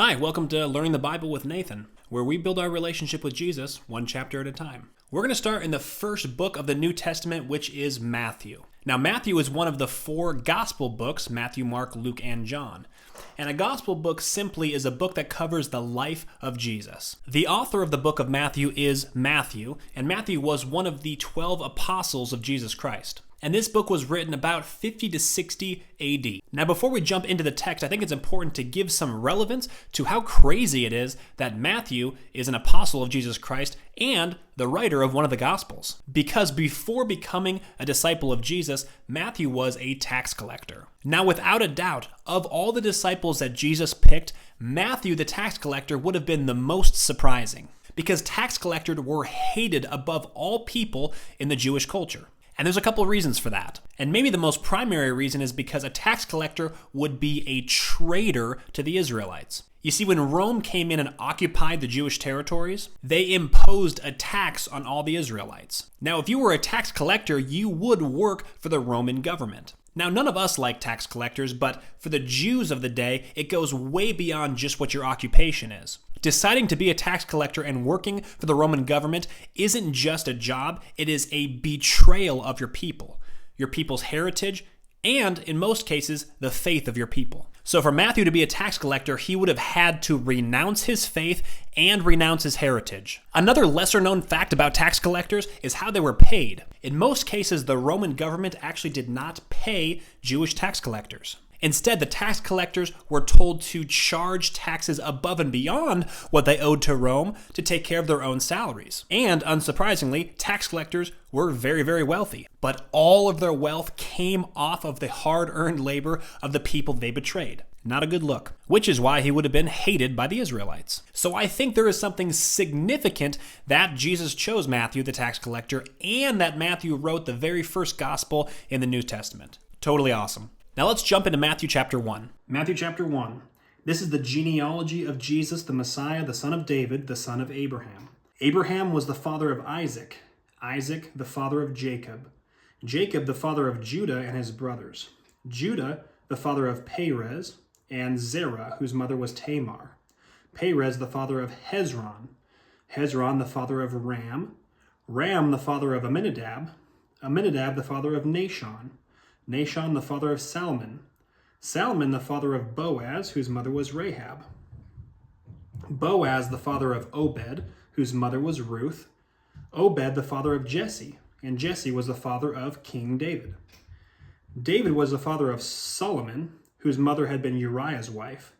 Hi, welcome to Learning the Bible with Nathan, where we build our relationship with Jesus one chapter at a time. We're going to start in the first book of the New Testament, which is Matthew. Now, Matthew is one of the four gospel books, Matthew, Mark, Luke, and John. And a gospel book simply is a book that covers the life of Jesus. The author of the book of Matthew is Matthew, and Matthew was one of the 12 apostles of Jesus Christ. And this book was written about 50 to 60 AD. Now, before we jump into the text, I think it's important to give some relevance to how crazy it is that Matthew is an apostle of Jesus Christ and the writer of one of the Gospels. Because before becoming a disciple of Jesus, Matthew was a tax collector. Now, without a doubt, of all the disciples that Jesus picked, Matthew, the tax collector, would have been the most surprising. Because tax collectors were hated above all people in the Jewish culture. And there's a couple of reasons for that. And maybe the most primary reason is because a tax collector would be a traitor to the Israelites. You see, when Rome came in and occupied the Jewish territories, they imposed a tax on all the Israelites. Now, if you were a tax collector, you would work for the Roman government. Now, none of us like tax collectors, but for the Jews of the day, it goes way beyond just what your occupation is. Deciding to be a tax collector and working for the Roman government isn't just a job, it is a betrayal of your people's heritage, and in most cases, the faith of your people. So for Matthew to be a tax collector, he would have had to renounce his faith and renounce his heritage. Another lesser known fact about tax collectors is how they were paid. In most cases, the Roman government actually did not pay Jewish tax collectors. Instead, the tax collectors were told to charge taxes above and beyond what they owed to Rome to take care of their own salaries. And unsurprisingly, tax collectors were very, very wealthy. But all of their wealth came off of the hard-earned labor of the people they betrayed. Not a good look, which is why he would have been hated by the Israelites. So I think there is something significant that Jesus chose Matthew, the tax collector, and that Matthew wrote the very first gospel in the New Testament. Totally awesome. Now let's jump into Matthew chapter 1. Matthew chapter 1. This is the genealogy of Jesus, the Messiah, the son of David, the son of Abraham. Abraham was the father of Isaac. Isaac, the father of Jacob. Jacob, the father of Judah and his brothers. Judah, the father of Perez, and Zerah, whose mother was Tamar. Perez, the father of Hezron. Hezron, the father of Ram. Ram, the father of Amminadab. Amminadab, the father of Nahshon. Nahshon, the father of Salmon. Salmon, the father of Boaz, whose mother was Rahab. Boaz, the father of Obed, whose mother was Ruth. Obed, the father of Jesse, and Jesse was the father of King David. David was the father of Solomon, whose mother had been Uriah's wife.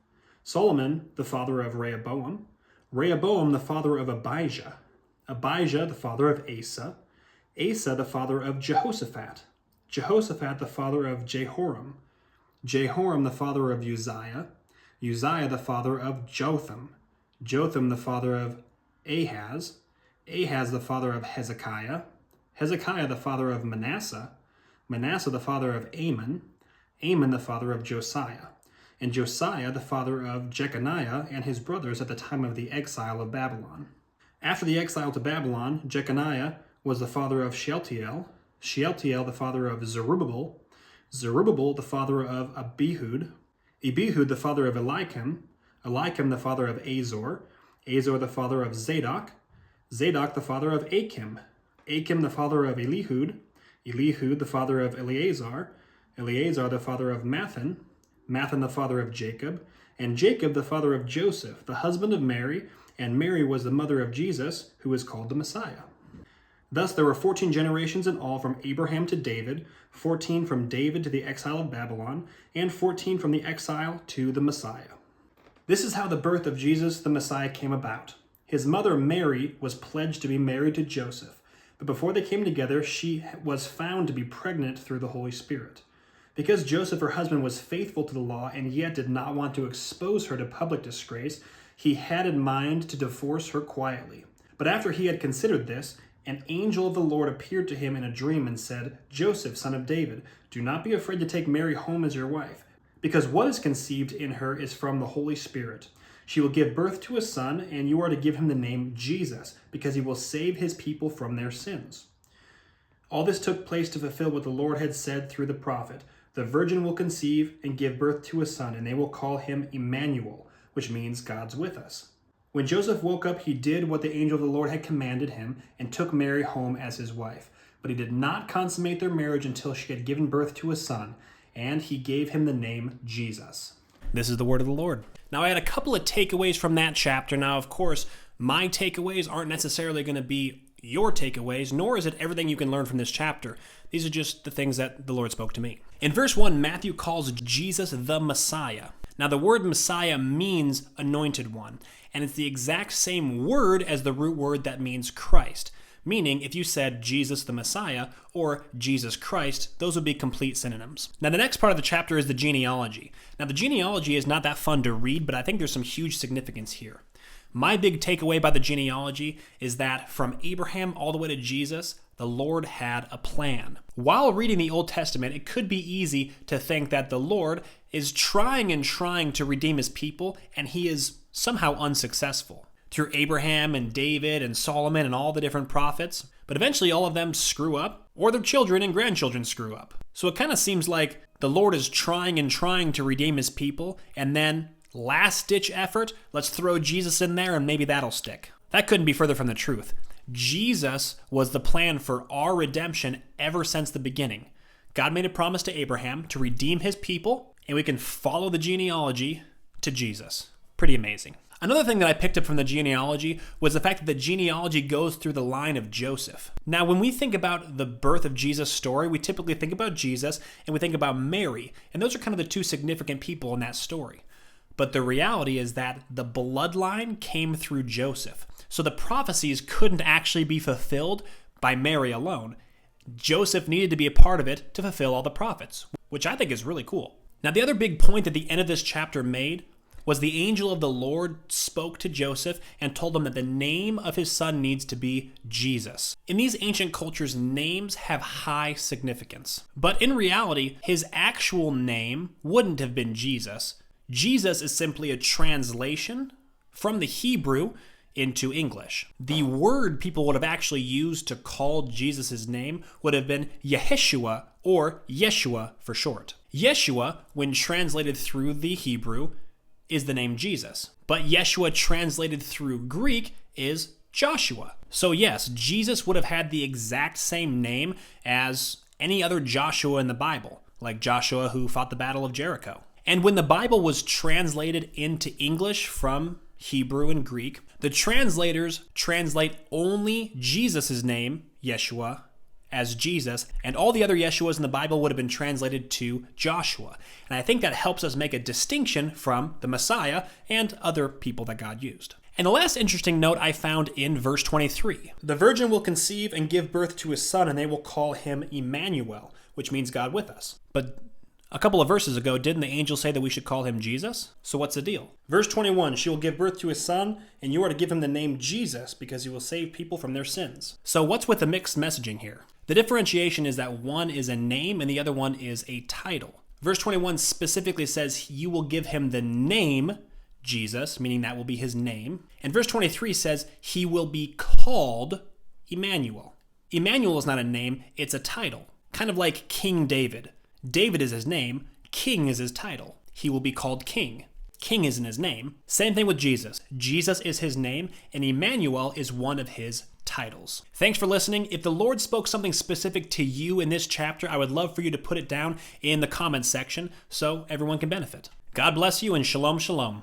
Solomon, the father of Rehoboam. Rehoboam, the father of Abijah. Abijah, the father of Asa. Asa, the father of Jehoshaphat. Jehoshaphat, the father of Jehoram. Jehoram, the father of Uzziah. Uzziah, the father of Jotham. Jotham, the father of Ahaz. Ahaz, the father of Hezekiah. Hezekiah, the father of Manasseh. Manasseh, the father of Amon. Amon, the father of Josiah. And Josiah, the father of Jeconiah and his brothers at the time of the exile of Babylon. After the exile to Babylon, Jeconiah was the father of Shealtiel. Shealtiel, the father of Zerubbabel. Zerubbabel, the father of Abihud. Abihud, the father of Eliakim. Eliakim, the father of Azor. Azor, the father of Zadok. Zadok, the father of Achim. Achim, the father of Elihud. Elihud, the father of Eleazar. Eleazar, the father of Matthan. Matthan, the father of Jacob. And Jacob, the father of Joseph, the husband of Mary. And Mary was the mother of Jesus, who is called the Messiah. Thus there were 14 generations in all from Abraham to David, 14 from David to the exile of Babylon, and 14 from the exile to the Messiah. This is how the birth of Jesus the Messiah came about. His mother Mary was pledged to be married to Joseph, but before they came together, she was found to be pregnant through the Holy Spirit. Because Joseph, her husband, was faithful to the law and yet did not want to expose her to public disgrace, he had in mind to divorce her quietly. But after he had considered this, an angel of the Lord appeared to him in a dream and said, "Joseph, son of David, do not be afraid to take Mary home as your wife, because what is conceived in her is from the Holy Spirit. She will give birth to a son, and you are to give him the name Jesus, because he will save his people from their sins." All this took place to fulfill what the Lord had said through the prophet. The virgin will conceive and give birth to a son, and they will call him Emmanuel, which means God's with us. When Joseph woke up, he did what the angel of the Lord had commanded him and took Mary home as his wife. But he did not consummate their marriage until she had given birth to a son, and he gave him the name Jesus. This is the word of the Lord. Now, I had a couple of takeaways from that chapter. Now, of course, my takeaways aren't necessarily going to be your takeaways, nor is it everything you can learn from this chapter. These are just the things that the Lord spoke to me. In verse 1, Matthew calls Jesus the Messiah. Now, the word Messiah means anointed one, and it's the exact same word as the root word that means Christ. Meaning, if you said Jesus the Messiah or Jesus Christ, those would be complete synonyms. Now, the next part of the chapter is the genealogy. Now, the genealogy is not that fun to read, but I think there's some huge significance here. My big takeaway by the genealogy is that from Abraham all the way to Jesus, the Lord had a plan. While reading the Old Testament, it could be easy to think that the Lord is trying to redeem his people, and he is somehow unsuccessful. Through Abraham and David and Solomon and all the different prophets, but eventually all of them screw up, or their children and grandchildren screw up. So it kind of seems like the Lord is trying to redeem his people, and then last-ditch effort, let's throw Jesus in there and maybe that'll stick. That couldn't be further from the truth. Jesus was the plan for our redemption ever since the beginning. God made a promise to Abraham to redeem his people, and we can follow the genealogy to Jesus. Pretty amazing. Another thing that I picked up from the genealogy was the fact that the genealogy goes through the line of Joseph. Now, when we think about the birth of Jesus' story, we typically think about Jesus and we think about Mary, and those are kind of the two significant people in that story. But the reality is that the bloodline came through Joseph. So the prophecies couldn't actually be fulfilled by Mary alone. Joseph needed to be a part of it to fulfill all the prophets, which I think is really cool. Now, the other big point that the end of this chapter made was the angel of the Lord spoke to Joseph and told him that the name of his son needs to be Jesus. In these ancient cultures, names have high significance. But in reality, his actual name wouldn't have been Jesus. Jesus is simply a translation from the Hebrew into English. The word people would have actually used to call Jesus' name would have been Yeshua, or Yeshua for short. Yeshua, when translated through the Hebrew, is the name Jesus. But Yeshua translated through Greek is Joshua. So yes, Jesus would have had the exact same name as any other Joshua in the Bible, like Joshua who fought the Battle of Jericho. And when the Bible was translated into English from Hebrew and Greek, the translators translate only Jesus' name, Yeshua, as Jesus, and all the other Yeshuas in the Bible would have been translated to Joshua. And I think that helps us make a distinction from the Messiah and other people that God used. And the last interesting note I found in verse 23. The virgin will conceive and give birth to a son, and they will call him Emmanuel, which means God with us. But a couple of verses ago, didn't the angel say that we should call him Jesus? So what's the deal? Verse 21, she will give birth to a son, and you are to give him the name Jesus, because he will save people from their sins. So what's with the mixed messaging here? The differentiation is that one is a name and the other one is a title. Verse 21 specifically says, you will give him the name Jesus, meaning that will be his name. And verse 23 says, he will be called Emmanuel. Emmanuel is not a name, it's a title. Kind of like King David. David is his name, King is his title. He will be called King. King isn't his name. Same thing with Jesus. Jesus is his name, and Emmanuel is one of his titles. Thanks for listening. If the Lord spoke something specific to you in this chapter, I would love for you to put it down in the comments section so everyone can benefit. God bless you, and shalom, shalom.